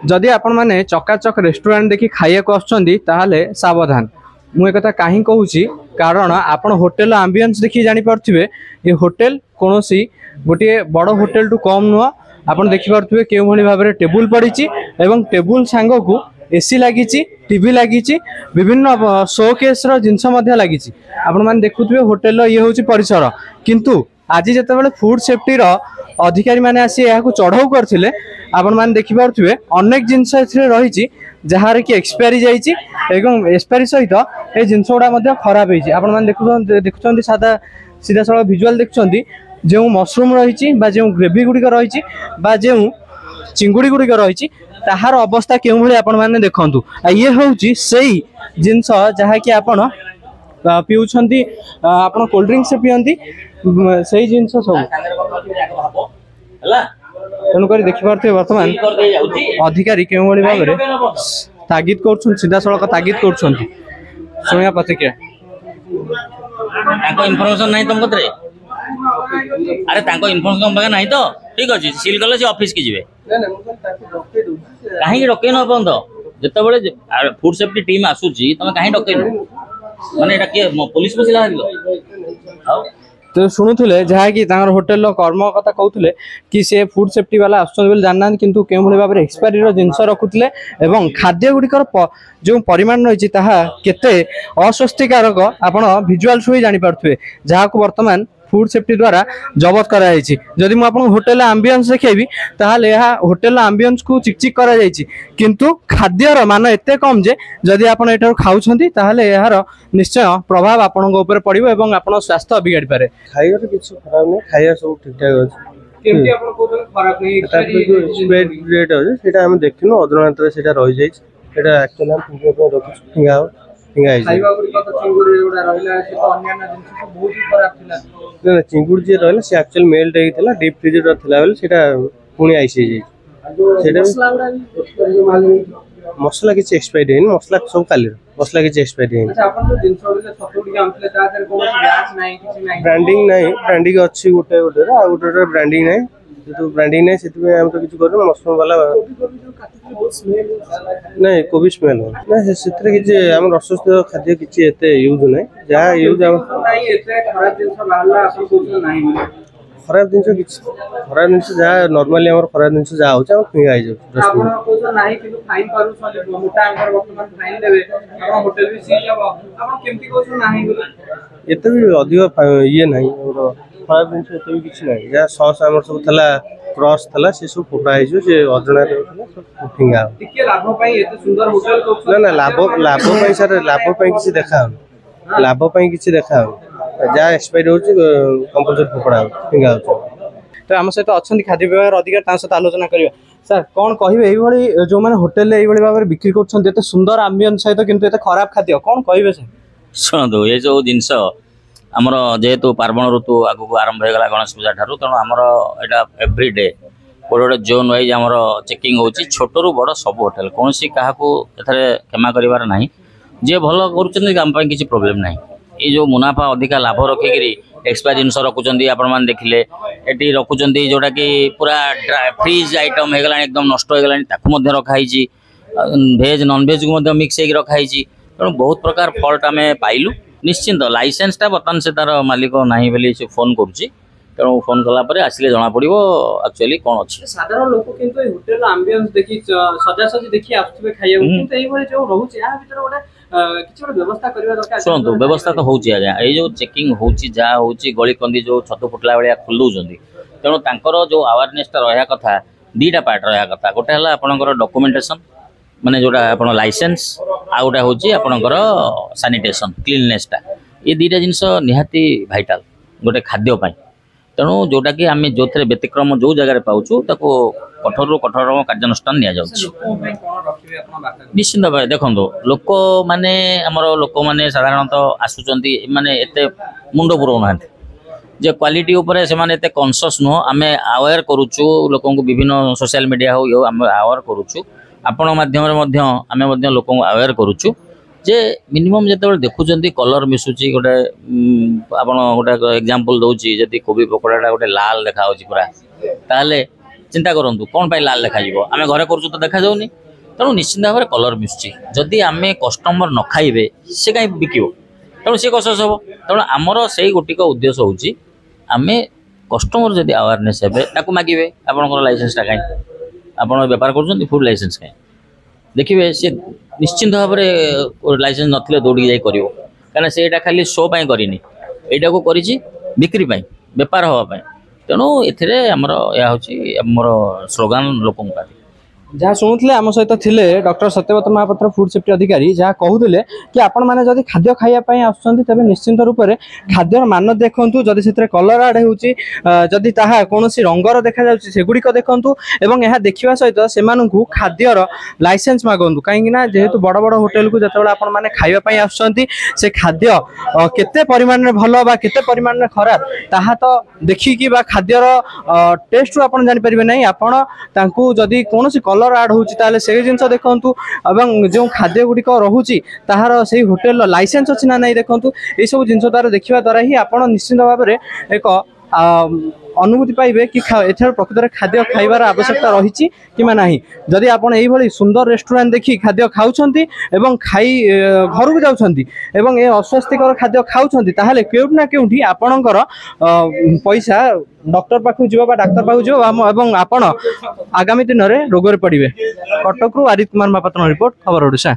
जदि आपण मैंने चकाचक रेस्टोरेंट देखी खाइया को आसले सावधान मुझे कथा कहीं कहूँ कारण आपण होटेल आंबियंस देखी जानी पार्थिबे ये होटेल कौन सी गोटे बड़ होटेल टू कम नुह आपण देखि पार्थिबे केउ भली भाबरे टेबुल पड़ी एवं टेबुल सांग को एसी लगी टीवी लगी विभिन्न शोकेस जिनस लगी आपण मैंने देखुए होटेल ये हूँ परिसर किंतु आज जिते फूड सेफ्टी अधिकारी मैंने आसी यहाँ चढ़ाऊ करते आपण मैंने देखिपे अनेक जिनस रही जार कि एक्सपायरी जाइए एक्सपायरी सहित ये जिनस गुड़ा खराब होती आपण मैंने देखुं सादा सीधा साल भिजुआल देखुं जो मशरूम रही जो ग्रेवी गुड़िक रही जो चिंगुड़ी गुड़िक रही ताहार अवस्था क्यों भाई आपण मैंने देखु ये हूँ से जिनस जहाँकि आपण पीउछंती आपण कोल्ड ड्रिंक्स पियंती से जिनस सब तेणुक देखिपे बर्तमान अधिकारी क्यों भाव में तागिद कर सीधा सड़क तागिद कर शुणा प्रतिक्रिया इनफॉरमेशन नहीं तुम कतरे अरे तांको इनफॉरमेशन तुम नहीं तो ठीक अच्छे सील कले ऑफिस की जीवे कहीं डकैन अपन जिते बड़े फूड सेफ्टी टीम आसूची तुम कहीं डकैन माने पुलिस को सिला तो शुणुले जहाँकि होटेल कर्म कथा कहते कि से फूड सेफ्टी वाला आसुँच जानना किंतु केउ भली भाव में एक्सपायरी जिनस रखुले एवं खाद्य गुड़िकर जो परिमाण रही केते अस्वस्तिकारक आपण भिजुआल ही जानी पार्थे जहाँ को वर्तमान फूड सेफ्टी द्वारा जबत कराई जदि मुझे आपको होटेल आंबियंस देखी ताहले होटेल आंबियंस को चिकचिक करा जायछि किंतु खाद्यर मान एते कम जे जदि आपण एठार खाउछंती ताहले यार निश्चय प्रभाव आपन ऊपर पड़िबो एवं आपन स्वास्थ्य बिगाड़ी पारे खाइया तो किछ खराब नहीं खाइया सब ठीक ठाक अछि केमती आपन कोतन खराब नहीं एक्सपायरी डेट अछि सेटा हम देखिनो अदरनांत रे सेटा रहि जाय सेटा एक्चुअली हम फिंगर पे रखि फिंगा खाइबा गुडी कत चिंगुड़ी गुडा रहिला से तो अन्य जिंस बहुत ही खराब थिला चिंगुड़ी जे रहला से एक्चुअल मेल्ट हेई थिला डीप फ्रीजर थिला बेले सेटा पुणी आइसी जाय सेटा मसला किछ एक्सपायरी हेन मसला सब काली मसला किछ एक्सपायरी हेन अच्छा अपन जो जिंस ओले छतुडी आमथले ता देर कोनो गैस नाही किछ नाही ब्रांडिंग अच्छी गोटे गोटे आ गोटे ब्रांडिंग नाही तो ब्रांडिंग नहीं से हम तो किछ करू मशरूम वाला नहीं कोबी स्मेल हो ना से किछ हम अस्वस्थ खाद्य किछ एते यूज नहीं जहाँ यूज हम नहीं एते खराब जिंस लाला आपन कोछ नहीं खराब जिनस खराब जिनस जहाँ नॉर्मली हमर खराब जिनस जहाँ होछ हम फिंगा आइ जाउ आपन कोछ नहीं किंतु फाइन करू सले मोटा अंकर वर्तमान फाइन देबे आपन होटल भी सी जाबो आपन केमती कोछ नहीं एते भी अधिक ये नहीं और खराब जिनस एते भी किछ नहीं जहाँ सॉस हमर सब थला क्रॉस थला से सब फोटा आइ जो जे अजणा रहला सब फिंगा टिके लाभ पई एते सुंदर होटल कोछ ना लाभ पई सर लाभ पई किछ देखा लाभ पई किछ देखा जहाँ एक्सपायरी हो कंपलसरी फोड़ा फिंगा तो आम सहित अच्छा खाद्य विभाग अधिकारी सहित आलोचना करवा सर कौन कहे ये जो मैंने होटेल ये भाव में बिक्री कर सुंदर आंबियंस सहित किंतु खराब खाद्य कौन कहे सर शुणु ये जो जिनस आमर जेहेतु पार्वण ऋतु आगू आरंभ हो गला गणेश पूजा ठार तेणु आमर यहाँ एव्रीडे गोटे गोटे जोन वाइज आमर चेकिंग हो छोट रू बड़ सब होटेल कौन सी क्या क्षमा कर ना जी भल कर किसी प्रोब्लेम ना ये जो मुनाफा अधिका लाभ रखिकी एक्सपायर जिनस रखुच्च आपण देखिले ये रखुच्च जोटा कि पूरा फ्रीज आइटम हो गला एकदम नष्ट हो गला रखाई भेज नॉन भेज को मिक्स हो रखाई तेणु बहुत प्रकार फल्ट आम पाइलु निश्चिंत लाइसेंसटा बर्तमान से तार मालिक नहीं बोली से फोन करुच्ची तेणु फोन कलापर आसिले जना पड़ो एक्चुअली कौन अच्छे साधारण लोक किंतु होटेल आंबियंस देखि सजासजी देखि आसुबे खाइया किंतु एई भली जो रहउची आ भीतर गोटे किछ गोटे व्यवस्था करबा दरकार सुनतो व्यवस्था तो होउची आज्ञा ए जो चेकिंग होउची जा होउची गली कंदी जो छतु फुटला बेलिया खुल दउचंदी तेणु तांकर जो अवेयरनेसटा रहया कथा दीटा पार्ट रहया कथा गोटे हला आपनकर डॉक्यूमेंटेशन माने जोटा आपन लाइसेंस आ गोटा होउची आपनकर सैनिटेशन क्लीननेसटा ये दीटा जिंस निहाती भाइटाल गोटे खाद्य पाई तेणु जोटा कि आम जो थे व्यतिक्रम जो जगह पाऊँ ताको कठोर कठोर कार्यानुष्ठान नि निश्चिंत भाव देखो लोक मैंने आमर लोक मैंने साधारणतः आसुँच माने एते मुंड पुराऊ ना जे क्वालिटी उपरे से एते कॉन्शियस नुह आम अवेयर करूचु लोक विभिन्न सोशल मीडिया हो आम अवेयर करूचु आपण माध्यम आम लोक अवेयर करूचु जे मिनिमम जो देखुं कलर मिसुची गोटे आप गोटे एग्जांपल दौची जदि कोबी पकोड़ा गोटे लाल देखा पूरा ताहले चिंता करूँ कौन पाई लाल देखा आम घरे करूँ तो देखा जाऊनी तेणु निश्चित भाव में कलर मिसुची जदि आम कस्टमर न खाइबे से कहीं बिकिब तेणु सी कस हम तेणु आमर से गोटिक उद्देश्य हूँ आम कस्टमर जदि अवेयरनेस हे मागे आपंकर लाइसेंसटा कहीं आप बेपार कर फूड लाइसेंस कहीं देखिए सी निश्चिंत भाव में लाइसेंस नथिले दौड़ी जाई करिवो कारण से एटा खाली शो पाई करिनी एटा को करिछि बिक्री पाई बेपार हवा पाई तेणु एथिरे हमर या होछि हमर स्लोगान लोकन का जहाँ शुणुले आम सहित थिले doctor Satyabrata Mahapatra food safety अधिकारी जहाँ कहते कि आपण मैंने जदि खाद्य खाइबा आसुचंती तबे निश्चिंत रूप से खाद्यर मान देखंतु जदि से कलर आड होउची जदि ताहा कोनोसी रंगर देखा जाउची सेगुडी को देखंतु एवं यह देखिबा सहित सेमानंकु खाद्यर लाइसेंस मागंतु काहेकि ना जेहेतु बड़ बड़ होटल को जतबेला आपण माने खाइबा पई आसुचंती से खाद्य केते परिमाण रे भलो बा केते परिमाण रे खराब ताहा तो देखिकी बा खाद्यर टेस्ट आपण जानि परिबे नै आपण तांकु जदि कोनोसी कलर आड होउची ताले से जिंस देखंतु एवं जो खाद्य गुडिक रहुची ताहार सेही होटल लाइसेंस अछि ना नै देखंतु ए सब जिंस द्वारा देखिबा द्वारा ही आपण निश्चित भाव में एक अनुभूति पाइबे कि एथर प्रकृत खाद्य खाइबार आवश्यकता रही कि नहीं जदि आपण एही भली सुंदर रेस्टोरेंट देखि खाद्य खाउछंती एवं खाई घर को जाउछंती एवं ए अस्वास्थ्यकर खाद्य खाउछंती ताहाले केउट ना केउठी आपणकर पैसा डॉक्टर पाखु जीवा बा डाक्टर पाखु जीवा एवं आपण आगामी दिन रे रोग रे पड़िबे। कटक रु आदित्य कुमार महापात्र रिपोर्ट खबर ओडिशा।